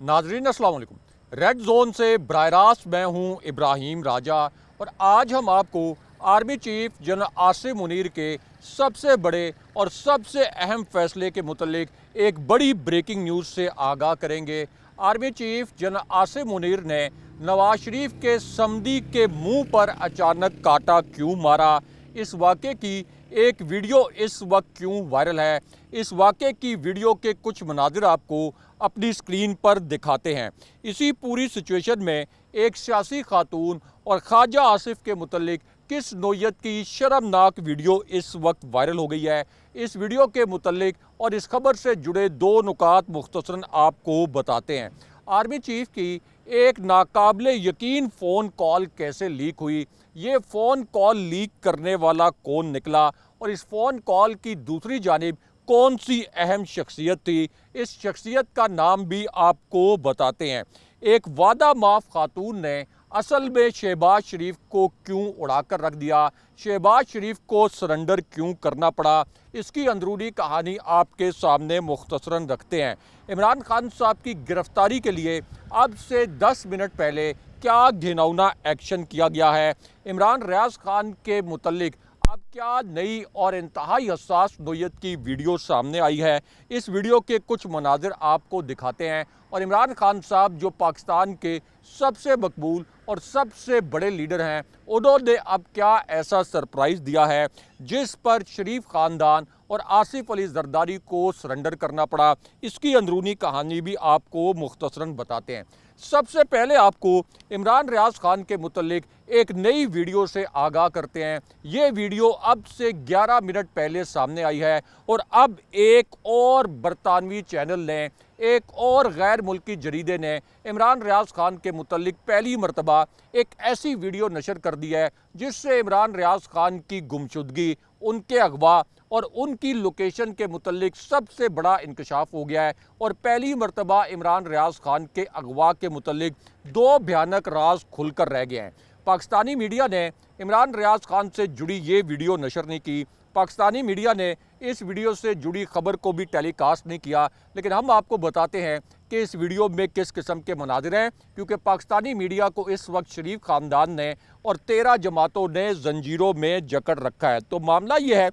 नाजरीन अस्सलाम वालेकुम। रेड जोन से बराह रास्त मैं हूँ इब्राहिम राजा और आज हम आपको army chief general Asim Munir के सबसे बड़े और सबसे अहम फैसले के मुतल्लिक एक बड़ी ब्रेकिंग न्यूज़ से आगाह करेंगे। Army chief general Asim Munir ने नवाज शरीफ के समधी के मुंह पर अचानक कांटा क्यों मारा, इस वाक़े की एक वीडियो इस वक्त क्यों वायरल है, इस वाक़े की वीडियो के कुछ मनाजिर आपको अपनी स्क्रीन पर दिखाते हैं। इसी पूरी सिचुएशन में एक सियासी खातून और ख्वाजा आसिफ के मुतल्लिक किस नोयत की शर्मनाक वीडियो इस वक्त वायरल हो गई है, इस वीडियो के मुतल्लिक और इस खबर से जुड़े दो नुकात मुख्तसरन आपको बताते हैं। आर्मी चीफ की एक नाकाबिले यकीन फ़ोन कॉल कैसे लीक हुई, ये फ़ोन कॉल लीक करने वाला कौन निकला और इस फ़ोन कॉल की दूसरी जानिब कौन सी अहम शख्सियत थी, इस शख्सियत का नाम भी आपको बताते हैं। एक वादा माफ खातून ने असल में शहबाज शरीफ को क्यों उड़ाकर रख दिया, शहबाज शरीफ को सरेंडर क्यों करना पड़ा, इसकी अंदरूनी कहानी आपके सामने मुख्तसरन रखते हैं। इमरान खान साहब की गिरफ्तारी के लिए अब से 10 मिनट पहले क्या घिनौना एक्शन किया गया है, इमरान रियाज खान के मुतल्लिक अब क्या नई और इंतहाई हसास नोयत की वीडियो सामने आई है। इस वीडियो के कुछ मनाजिर आपको दिखाते हैं और इमरान खान साहब जो पाकिस्तान के सबसे मकबूल और सबसे बड़े लीडर हैं, उन्होंने अब क्या ऐसा सरप्राइज़ दिया है जिस पर शरीफ ख़ानदान और आसिफ अली जरदारी को सरेंडर करना पड़ा, इसकी अंदरूनी कहानी भी आपको मुख्तसरन बताते हैं। सबसे पहले आपको इमरान रियाज खान के मुतल्लिक एक नई वीडियो से आगाह करते हैं। ये वीडियो अब से 11 मिनट पहले सामने आई है और अब एक और बरतानवी चैनल ने, एक और गैर मुल्की जरीदे ने इमरान रियाज खान के मुतल्लिक पहली मरतबा एक ऐसी वीडियो नशर कर दी है जिससे इमरान रियाज खान की गुमशुदगी, उनके अगवा और उनकी लोकेशन के मुतल्लिक सबसे बड़ा इंकशाफ हो गया है और पहली मरतबा इमरान रियाज खान के अगवा के मुतल्लिक दो भयानक राज खुलकर रह गए हैं। पाकिस्तानी मीडिया ने इमरान रियाज खान से जुड़ी ये वीडियो नशर नहीं की, पाकिस्तानी मीडिया ने इस वीडियो से जुड़ी खबर को भी टेलीकास्ट नहीं किया, लेकिन हम आपको बताते हैं कि इस वीडियो में किस किस्म के मनाजिर हैं, क्योंकि पाकिस्तानी मीडिया को इस वक्त शरीफ ख़ानदान ने और 13 जमातों ने जंजीरों में जकड़ रखा है। तो मामला ये है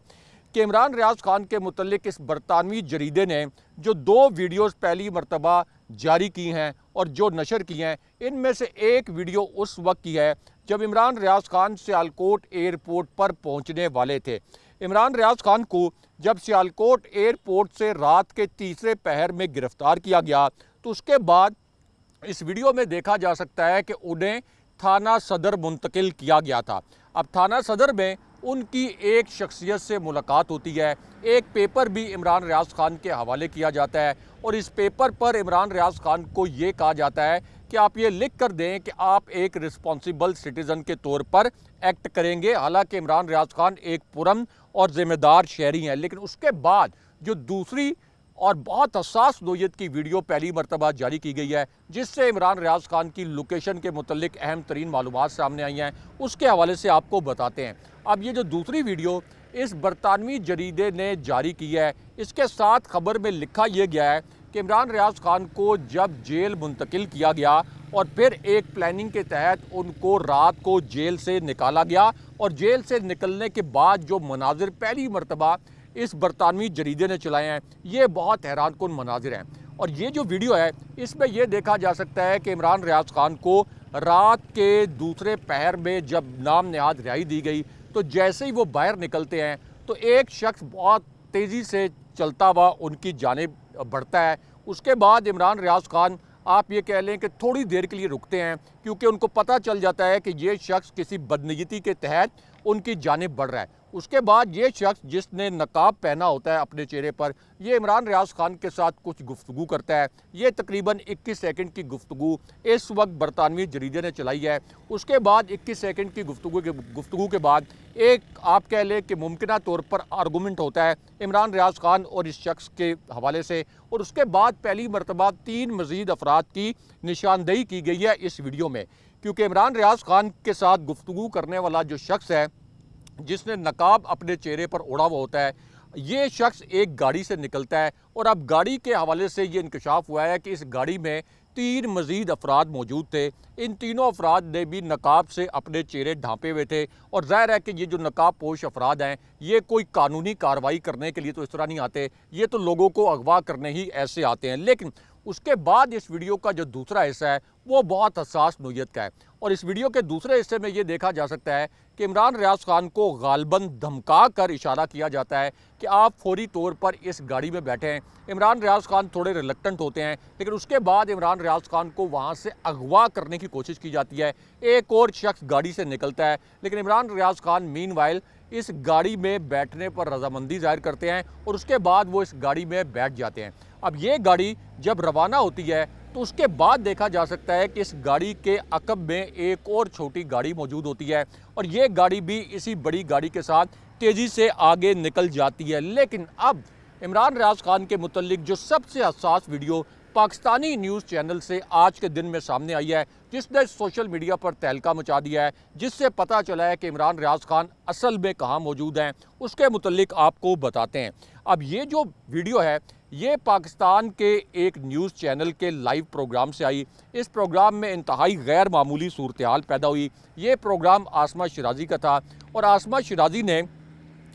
कि इमरान रियाज खान के मुतल्लिक इस बरतानवी जरीदे ने जो दो वीडियोस पहली मरतबा जारी की हैं और जो नशर की हैं, इनमें से एक वीडियो उस वक्त की है जब इमरान रियाज खान सियालकोट एयरपोर्ट पर पहुंचने वाले थे। इमरान रियाज खान को जब सियालकोट एयरपोर्ट से रात के तीसरे पहर में गिरफ्तार किया गया तो उसके बाद इस वीडियो में देखा जा सकता है कि उन्हें थाना सदर मुंतकिल किया गया था। अब थाना सदर में उनकी एक शख्सियत से मुलाकात होती है, एक पेपर भी इमरान रियाज खान के हवाले किया जाता है और इस पेपर पर इमरान रियाज खान को ये कहा जाता है कि आप ये लिख कर दें कि आप एक रिस्पॉन्सिबल सिटीज़न के तौर पर एक्ट करेंगे। हालांकि इमरान रियाज खान एक पुरअमन और ज़िम्मेदार शहरी हैं, लेकिन उसके बाद जो दूसरी और बहुत हसास नोयत की वीडियो पहली मरतबा जारी की गई है जिससे इमरान रियाज खान की लोकेशन के मुतल्लिक अहम तरीन मालूमात सामने आई हैं, उसके हवाले से आपको बताते हैं। अब ये जो दूसरी वीडियो इस बरतानवी जरीदे ने जारी की है, इसके साथ खबर में लिखा यह गया है कि इमरान रियाज खान को जब जेल मुंतकिल किया गया और फिर एक प्लानिंग के तहत उनको रात को जेल से निकाला गया और जेल से निकलने के बाद जो मनाजिर पहली मरतबा इस बरतानवी जरीदे ने चलाए हैं, ये बहुत हैरानकुन मनाजिर हैं। और ये जो वीडियो है इसमें यह देखा जा सकता है कि इमरान रियाज खान को रात के दूसरे पहर में जब नाम नहाद रिहाई दी गई तो जैसे ही वो बाहर निकलते हैं तो एक शख्स बहुत तेज़ी से चलता हुआ उनकी जानिब बढ़ता है। उसके बाद इमरान रियाज खान आप ये कह लें कि थोड़ी देर के लिए रुकते हैं क्योंकि उनको पता चल जाता है कि ये शख्स किसी बदनीयती के तहत उनकी जानिब बढ़ रहा है। उसके बाद ये शख्स जिसने नकाब पहना होता है अपने चेहरे पर, ये इमरान रियाज खान के साथ कुछ गुफ्तगू करता है। ये तकरीबन 21 सेकंड की गुफ्तगू इस वक्त बरतानवी जरीदे ने चलाई है। उसके बाद 21 सेकंड की गुफ्तगू के बाद एक आप कह लें कि मुमकिना तौर पर आर्गूमेंट होता है इमरान रियाज खान और इस शख्स के हवाले से और उसके बाद पहली मरतबा 3 मज़ीद अफराद की निशानदेही की गई है इस वीडियो में, क्योंकि इमरान रियाज खान के साथ गुफ्तगू करने वाला जो शख्स है जिसने नकाब अपने चेहरे पर ओढ़ा हुआ होता है, ये शख्स एक गाड़ी से निकलता है और अब गाड़ी के हवाले से ये इंकशाफ हुआ है कि इस गाड़ी में 3 मजीद अफराद मौजूद थे। इन तीनों अफराद ने भी नकाब से अपने चेहरे ढांपे हुए थे और ज़ाहिर है कि ये जो नकाब पोश अफराद हैं ये कोई कानूनी कार्रवाई करने के लिए तो इस तरह नहीं आते, ये तो लोगों को अगवा करने ही ऐसे आते हैं। लेकिन उसके बाद इस वीडियो का जो दूसरा हिस्सा है वो बहुत हसास नोयत का है और इस वीडियो के दूसरे हिस्से में ये देखा जा सकता है कि इमरान रियाज खान को गालबन धमका कर इशारा किया जाता है कि आप फौरी तौर पर इस गाड़ी में बैठे हैं। इमरान रियाज खान थोड़े रिलक्टेंट होते हैं, लेकिन उसके बाद इमरान रियाज खान को वहाँ से अगवा करने की कोशिश की जाती है। एक और शख्स गाड़ी से निकलता है, लेकिन इमरान रियाज खान मीनवाइल इस गाड़ी में बैठने पर रजामंदी जाहिर करते हैं और उसके बाद वो इस गाड़ी में बैठ जाते हैं। अब ये गाड़ी जब रवाना होती है तो उसके बाद देखा जा सकता है कि इस गाड़ी के अकब में एक और छोटी गाड़ी मौजूद होती है और ये गाड़ी भी इसी बड़ी गाड़ी के साथ तेज़ी से आगे निकल जाती है। लेकिन अब इमरान रियाज खान के मुतल्लिक जो सबसे हसास वीडियो पाकिस्तानी न्यूज़ चैनल से आज के दिन में सामने आई है, जिसने सोशल मीडिया पर तहलका मचा दिया है, जिससे पता चला है कि इमरान रियाज खान असल में कहाँ मौजूद हैं, उसके मुतल्लिक आपको बताते हैं। अब ये जो वीडियो है ये पाकिस्तान के एक न्यूज़ चैनल के लाइव प्रोग्राम से आई। इस प्रोग्राम में इंतहाई गैर मामूली सूरत हाल पैदा हुई। ये प्रोग्राम आसमा शिराजी का था और आसमा शिराजी ने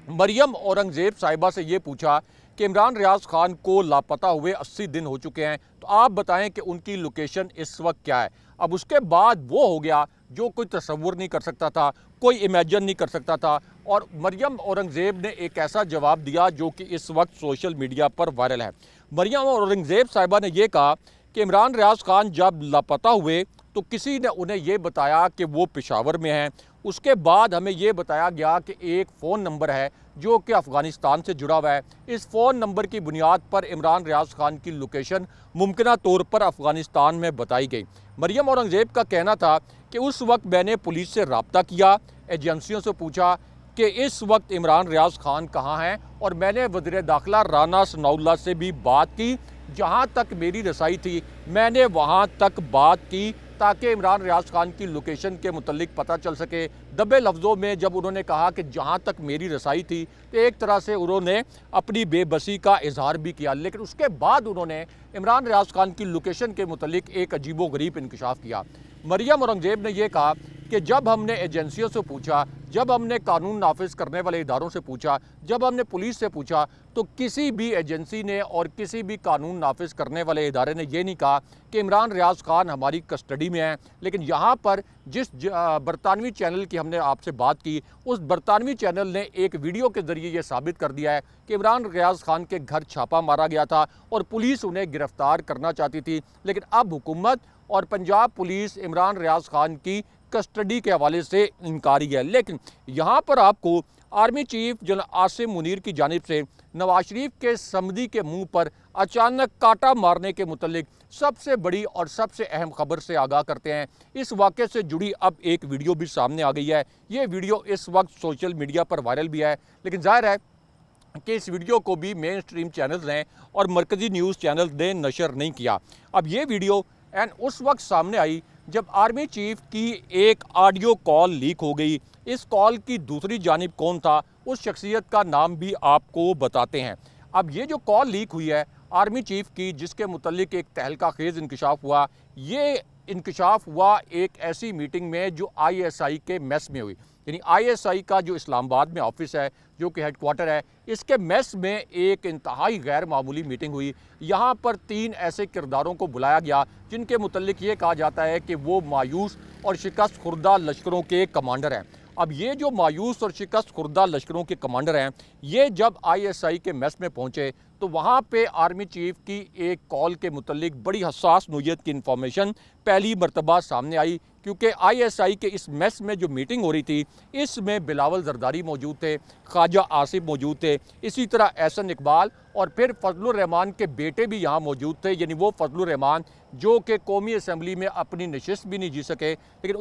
मरियम औरंगज़ेब साहिबा से ये पूछा कि इमरान रियाज खान को लापता हुए 80 दिन हो चुके हैं, तो आप बताएं कि उनकी लोकेशन इस वक्त क्या है। अब उसके बाद वो हो गया जो कोई तसव्वुर नहीं कर सकता था, कोई इमेजिन नहीं कर सकता था और मरियम औरंगज़ेब ने एक ऐसा जवाब दिया जो कि इस वक्त सोशल मीडिया पर वायरल है। मरियम औरंगज़ेब साहिबा ने यह कहा कि इमरान रियाज खान जब लापता हुए तो किसी ने उन्हें यह बताया कि वो पेशावर में हैं। उसके बाद हमें यह बताया गया कि एक फ़ोन नंबर है जो कि अफ़गानिस्तान से जुड़ा हुआ है। इस फ़ोन नंबर की बुनियाद पर इमरान रियाज खान की लोकेशन मुमकिना तौर पर अफ़गानिस्तान में बताई गई। मरियम औरंगज़ेब का कहना था कि उस वक्त मैंने पुलिस से रब्ता किया, एजेंसियों से पूछा कि इस वक्त इमरान रियाज खान कहाँ हैं और मैंने वज़ीर दाखिला राना सनाउल्लाह से भी बात की। जहाँ तक मेरी रसाई थी मैंने वहाँ तक बात की ताकि इमरान रियाज खान की लोकेशन के मुतल्लिक पता चल सके। दबे लफ्ज़ों में जब उन्होंने कहा कि जहाँ तक मेरी रसाई थी तो एक तरह से उन्होंने अपनी बेबसी का इजहार भी किया, लेकिन उसके बाद उन्होंने इमरान रियाज खान की लोकेशन के मुतल्लिक एक अजीबो गरीब इंकशाफ किया। मरियम औरंगज़ेब ने यह कहा कि जब हमने एजेंसियों से पूछा, जब हमने कानून नाफिज करने वाले इदारों से पूछा, जब हमने पुलिस से पूछा, तो किसी भी एजेंसी ने और किसी भी कानून नाफिज करने वाले इदारे ने यह नहीं कहा कि इमरान रियाज खान हमारी कस्टडी में हैं। लेकिन यहाँ पर जिस बरतानवी चैनल की हमने आपसे बात की, उस बरतानवी चैनल ने एक वीडियो के ज़रिए ये साबित कर दिया है कि इमरान रियाज खान के घर छापा मारा गया था और पुलिस उन्हें गिरफ्तार करना चाहती थी। लेकिन अब हुकूमत और पंजाब पुलिस इमरान रियाज खान की कस्टडी के हवाले से इनकारी है। लेकिन यहाँ पर आपको army chief general Asim Munir की जानिब से नवाज शरीफ के समधी के मुंह पर अचानक कांटा मारने के मुतल्लिक सबसे बड़ी और सबसे अहम खबर से आगाह करते हैं। इस वाक़े से जुड़ी अब एक वीडियो भी सामने आ गई है। ये वीडियो इस वक्त सोशल मीडिया पर वायरल भी है, लेकिन जाहिर है कि इस वीडियो को भी मेन स्ट्रीम चैनल्स ने और मरकज़ी न्यूज़ चैनल्स ने नशर नहीं किया। अब ये वीडियो उस वक्त सामने आई जब आर्मी चीफ की एक ऑडियो कॉल लीक हो गई। इस कॉल की दूसरी जानिब कौन था, उस शख्सियत का नाम भी आपको बताते हैं। अब ये जो कॉल लीक हुई है आर्मी चीफ की, जिसके मुतल्लिक एक तहलका खेज़ इंकशाफ हुआ, ये इंकशाफ हुआ एक ऐसी मीटिंग में जो ISI के मेस में हुई। यानी ISI का जो इस्लामाबाद में ऑफिस है, जो कि हेडक्वार्टर है, इसके मेस में एक इंतहाई गैर मामूली मीटिंग हुई। यहाँ पर 3 ऐसे किरदारों को बुलाया गया जिनके मुतल्लिक ये कहा जाता है कि वो मायूस और शिकस्त खुर्दा लश्करों के कमांडर हैं। अब ये जो मायूस और शिकस्त खुर्दा लश्करों के कमांडर हैं, ये जब ISI के मेस में पहुँचे तो वहाँ पे आर्मी चीफ की एक कॉल के मुतल्लिक बड़ी हसास नोयत की इंफॉर्मेशन पहली मरतबा सामने आई, क्योंकि ISI के इस मेस में जो मीटिंग हो रही थी इसमें बिलावल जरदारी मौजूद थे, ख्वाजा आसिफ मौजूद थे, इसी तरह एहसन इकबाल और फिर फजलुर रहमान के बेटे भी यहाँ मौजूद थे। यानी वो फजलुर रहमान जो कि कौमी असम्बली में अपनी नशिस्त भी नहीं जी सके, लेकिन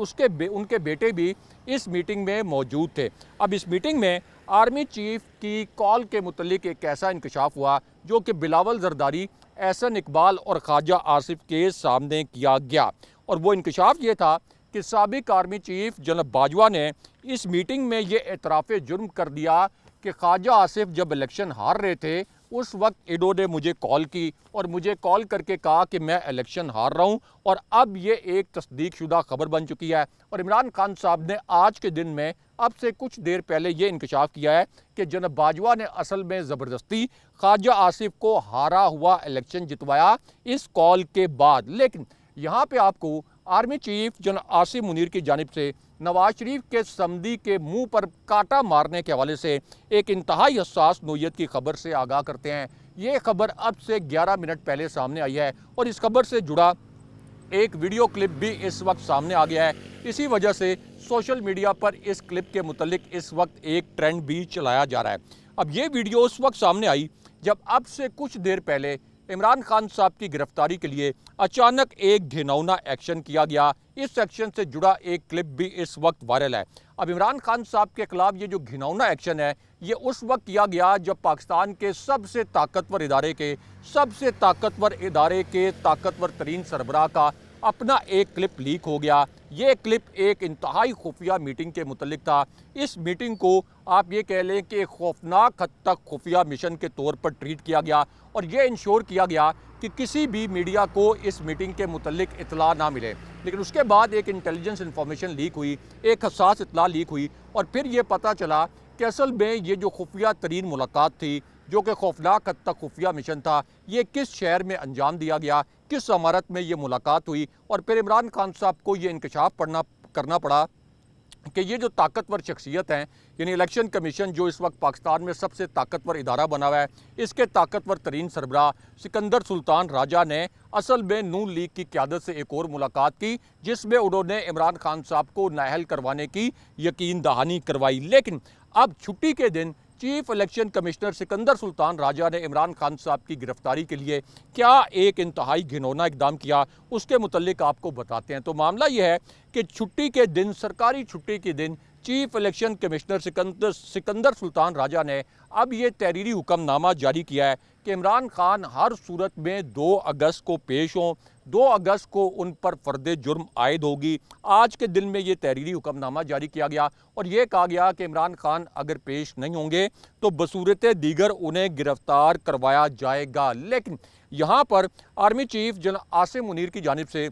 उनके बेटे भी इस मीटिंग में मौजूद थे। अब इस मीटिंग में आर्मी चीफ की कॉल के मुतल्लिक एक ऐसा इंकशाफ हुआ जो कि बिलावल जरदारी, एहसन इकबाल और ख्वाजा आसिफ के सामने किया गया। और वो इंकशाफ ये था कि साबिक आर्मी चीफ जनरल बाजवा ने इस मीटिंग में ये एतराफ़ जुर्म कर दिया कि ख्वाजा आसिफ जब इलेक्शन हार रहे थे उस वक्त इन्होंने मुझे कॉल की और मुझे कॉल करके कहा कि मैं इलेक्शन हार रहा हूं और अब ये एक तस्दीक शुदा खबर बन चुकी है। और इमरान खान साहब ने आज के दिन में अब से कुछ देर पहले ये इंकशाफ किया है कि जनाब बाजवा ने असल में ज़बरदस्ती ख्वाजा आसिफ को हारा हुआ इलेक्शन जितवाया इस कॉल के बाद। लेकिन यहाँ पे आपको आर्मी चीफ जनाब आसिम मुनीर की जानिब से नवाज शरीफ के समदी के मुंह पर कांटा मारने के हवाले से एक इंतहाई हसास नोयत की खबर से आगाह करते हैं। ये खबर अब से 11 मिनट पहले सामने आई है और इस खबर से जुड़ा एक वीडियो क्लिप भी इस वक्त सामने आ गया है। इसी वजह से सोशल मीडिया पर इस क्लिप के मुतल्लिक इस वक्त एक ट्रेंड भी चलाया जा रहा है। अब ये वीडियो उस वक्त सामने आई जब अब से कुछ देर पहले इमरान खान साहब की गिरफ्तारी के लिए अचानक एक घिनौना एक्शन किया गया। इस एक्शन से जुड़ा एक क्लिप भी इस वक्त वायरल है। अब इमरान खान साहब के खिलाफ ये जो घिनौना एक्शन है ये उस वक्त किया गया जब पाकिस्तान के सबसे ताकतवर इदारे के ताकतवर तरीन सरबराह का अपना एक क्लिप लीक हो गया। ये क्लिप एक इंतहाई खुफिया मीटिंग के मुतल्लिक था। इस मीटिंग को आप ये कह लें कि खौफनाक हद तक खुफिया मिशन के तौर पर ट्रीट किया गया और ये इंश्योर किया गया कि किसी भी मीडिया को इस मीटिंग के मुतल्लिक इतला ना मिले। लेकिन उसके बाद एक इंटेलिजेंस इंफॉर्मेशन लीक हुई, एक हसास इतला लीक हुई और फिर ये पता चला कि असल में ये जो खुफिया तरीन मुलाकात थी, जो कि खौफनाक हद तक खुफिया मिशन था, ये किस शहर में अंजाम दिया गया, किस इमारत में ये मुलाकात हुई। और फिर इमरान खान साहब को ये इंकशाफ करना पड़ा कि ये जो ताकतवर शख्सियत हैं, यानी इलेक्शन कमीशन जो इस वक्त पाकिस्तान में सबसे ताकतवर इदारा बना हुआ है, इसके ताकतवर तरीन सरबराह सिकंदर सुल्तान राजा ने असल में नून लीग की क़यादत से एक और मुलाकात की जिसमें उन्होंने इमरान खान साहब को नाअहल करवाने की यकीन दहानी करवाई। लेकिन अब छुट्टी के दिन chief election commissioner Sikandar Sultan Raja ने इमरान खान साहब की गिरफ्तारी के लिए क्या एक इंतहाई घिनौना इकदाम किया, उसके मुतल्लिक आपको बताते हैं। तो मामला यह है कि छुट्टी के दिन, सरकारी छुट्टी के दिन, chief election commissioner Sikandar Sultan Raja ने अब ये तहरीरी हुक्मनामा जारी किया है कि इमरान खान हर सूरत में 2 अगस्त को पेश हों। 2 अगस्त को उन पर फ़र्द जुर्म आयद होगी। आज के दिन में ये तहरीरी हुक्मनामा जारी किया गया और ये कहा गया कि इमरान खान अगर पेश नहीं होंगे तो बसूरत दीगर उन्हें गिरफ्तार करवाया जाएगा। लेकिन यहाँ पर आर्मी चीफ जनाब आसिम मुनीर की जानिब से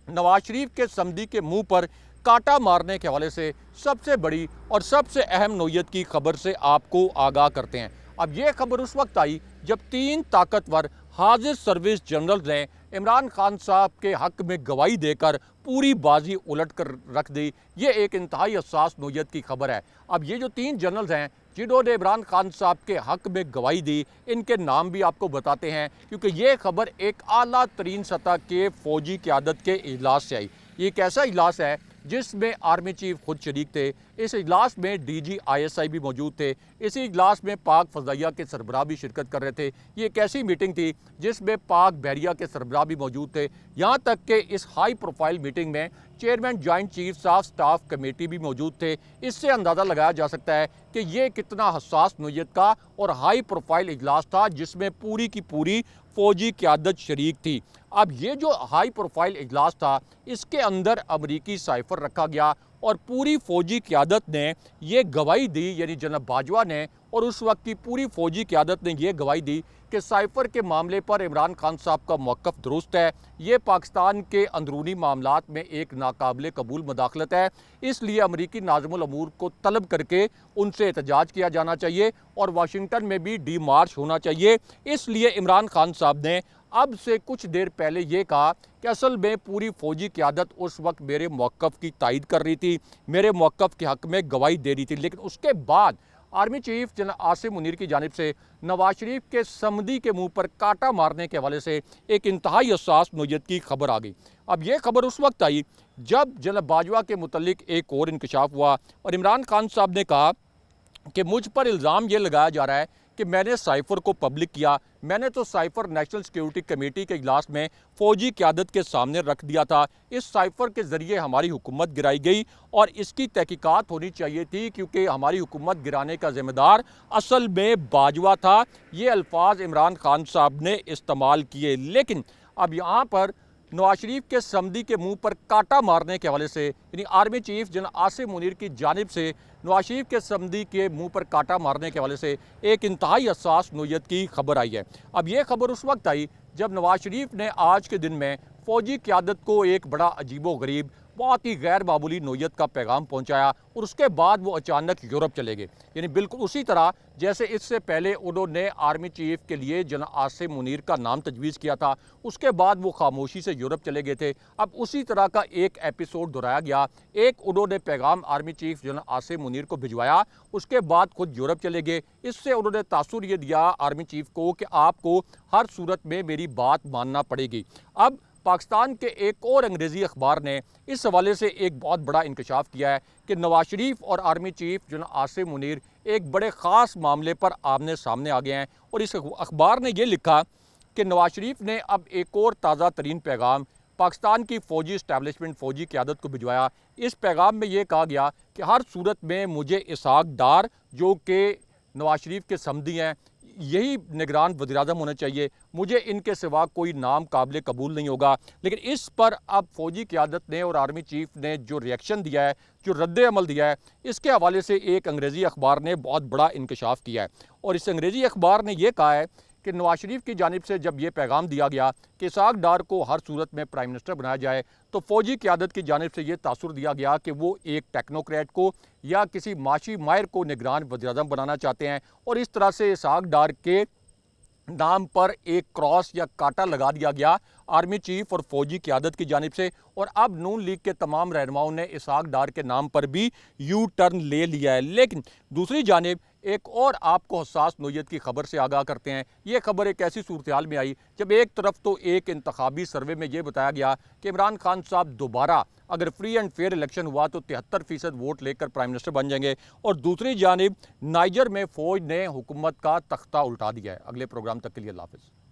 नवाज शरीफ के समदी के मुंह पर कांटा मारने के हवाले से सबसे बड़ी और सबसे अहम नोयत की खबर से आपको आगाह करते हैं। अब ये खबर उस वक्त आई जब 3 ताकतवर हाजिर सर्विस जनरल्स ने इमरान खान साहब के हक में गवाही देकर पूरी बाजी उलट कर रख दी। ये एक इंतहाई हसास नोयत की खबर है। अब ये जो 3 जनरल्स हैं जिन्होंने इमरान खान साहब के हक में गवाही दी, इनके नाम भी आपको बताते हैं क्योंकि ये खबर एक आला तरीन सतह के फ़ौजी क़यादत के इजलास से आई। ये एक ऐसा इजलास है जिसमें आर्मी चीफ खुद शरीक थे। इस इजलास में DG ISI भी मौजूद थे। इसी इजलास में पाक फ़ज़ाइया के सरबराह भी शिरकत कर रहे थे। ये एक ऐसी मीटिंग थी जिसमें पाक बहरिया के सरबराह भी मौजूद थे। यहाँ तक कि इस हाई प्रोफाइल मीटिंग में chairman joint chiefs of staff committee भी मौजूद थे। इससे अंदाज़ा लगाया जा सकता है कि ये कितना हसास नोयत का और हाई प्रोफाइल इजलास था जिसमें पूरी की पूरी फ़ौजी क़यादत शरीक थी। अब ये जो हाई प्रोफाइल इजलास था इसके अंदर अमरीकी साइफर रखा गया और पूरी फ़ौजी क़यादत ने ये गवाही दी, यानी जनाब बाजवा ने और उस वक्त की पूरी फ़ौजी क़यादत ने यह गवाही दी कि साइफर के मामले पर इमरान खान साहब का मौक़िफ़ दुरुस्त है। ये पाकिस्तान के अंदरूनी मामलात में एक नाकाबिले कबूल मुदाखलत है, इसलिए अमरीकी नाज़िमुल अमूर को तलब करके उनसे एहतजाज किया जाना चाहिए और वाशिंगटन में भी डीमार्च होना चाहिए। इसलिए इमरान खान साहब ने अब से कुछ देर पहले ये कहा कि असल में पूरी फ़ौजी क़यादत उस वक्त मेरे मौक़िफ़ की तायद कर रही थी, मेरे मौक़िफ़ के हक़ में गवाही दे रही थी। लेकिन उसके बाद आर्मी चीफ जनाब आसिम मुनीर की जानिब से नवाज शरीफ के समदी के मुंह पर कांटा मारने के हवाले से एक इंतहाई हसास नोयत की खबर आ गई। अब ये खबर उस वक्त आई जब जनाब बाजवा के मुतल्लिक एक और इंकशाफ हुआ और इमरान खान साहब ने कहा कि मुझ पर इल्ज़ाम ये लगाया जा रहा है कि मैंने साइफर को पब्लिक किया। मैंने तो साइफर नेशनल सिक्योरिटी कमेटी के इजलास में फ़ौजी क़यादत के सामने रख दिया था। इस साइफर के ज़रिए हमारी हुकूमत गिराई गई और इसकी तहकीकात होनी चाहिए थी क्योंकि हमारी हुकूमत गिराने का ज़िम्मेदार असल में बाजवा था। ये अल्फाज इमरान खान साहब ने इस्तेमाल किए। लेकिन अब यहाँ पर नवाज शरीफ के समधी के मुंह पर कांटा मारने के हवाले से, यानी army chief general Asim Munir की जानिब से नवाज शरीफ के समधी के मुंह पर कांटा मारने के हवाले से एक इंतहाई हसास नोयत की खबर आई है। अब ये खबर उस वक्त आई जब नवाज शरीफ ने आज के दिन में फ़ौजी क़यादत को एक बड़ा अजीबो गरीब, बहुत ही गैर मामूली नोयत का पैगाम पहुंचाया और उसके बाद वो अचानक यूरोप चले गए। यानी बिल्कुल उसी तरह जैसे इससे पहले उन्होंने आर्मी चीफ के लिए जनरल आसिम मुनीर का नाम तजवीज़ किया था, उसके बाद वो खामोशी से यूरोप चले गए थे। अब उसी तरह का एक एपिसोड दोहराया गया। एक उन्होंने पैगाम army chief general Asim Munir को भिजवाया, उसके बाद खुद यूरोप चले गए। इससे उन्होंने तासुर ये दिया आर्मी चीफ को कि आपको हर सूरत में मेरी बात मानना पड़ेगी। अब पाकिस्तान के एक और अंग्रेज़ी अखबार ने इस हवाले से एक बहुत बड़ा इंकशाफ किया है कि नवाज शरीफ और army chief general Asim Munir एक बड़े ख़ास मामले पर आमने सामने आ गए हैं। और इस अखबार ने यह लिखा कि नवाज शरीफ ने अब एक और ताज़ा तरीन पैगाम पाकिस्तान की फ़ौजी इस्टेब्लिशमेंट, फ़ौजी क़यादत को भिजवाया। इस पैगाम में ये कहा गया कि हर सूरत में मुझे इसहाक डार, जो कि नवाज शरीफ के समधी हैं, यही निगरान वज़ीर-ए-आज़म होना चाहिए। मुझे इनके सिवा कोई नाम काबिल कबूल नहीं होगा। लेकिन इस पर अब फ़ौजी क़यादत ने और आर्मी चीफ ने जो रिएक्शन दिया है, जो रद्द अमल दिया है, इसके हवाले से एक अंग्रेज़ी अखबार ने बहुत बड़ा इंकशाफ किया है। और इस अंग्रेज़ी अखबार ने यह कहा है कि नवाज शरीफ की जानिब से जब ये पैगाम दिया गया कि इसहाक डार को हर सूरत में प्राइम मिनिस्टर बनाया जाए, तो फ़ौजी क़यादत की जानिब से ये तासुर दिया गया कि वो एक टेक्नोक्रेट को या किसी माशी माहिर को निगरान वज़ीर-ए-आज़म बनाना चाहते हैं। और इस तरह से इसहाक डार के नाम पर एक क्रॉस या कांटा लगा दिया गया आर्मी चीफ और फ़ौजी क़यादत की जानिब से। और अब नून लीग के तमाम रहनुमाओं ने इसहाक डार के नाम पर भी यू टर्न ले लिया है। लेकिन दूसरी जानिब एक और आपको हसास नोयत की खबर से आगाह करते हैं। ये खबर एक ऐसी सूरत हाल में आई जब एक तरफ तो एक इंतखाबी सर्वे में ये बताया गया कि इमरान खान साहब दोबारा अगर फ्री एंड फेयर इलेक्शन हुआ तो 73% वोट लेकर प्राइम मिनिस्टर बन जाएंगे, और दूसरी जानिब नाइजर में फ़ौज ने हुकूमत का तख्ता उल्टा दिया है। अगले प्रोग्राम तक के लिए अल्लाह हाफ़िज़।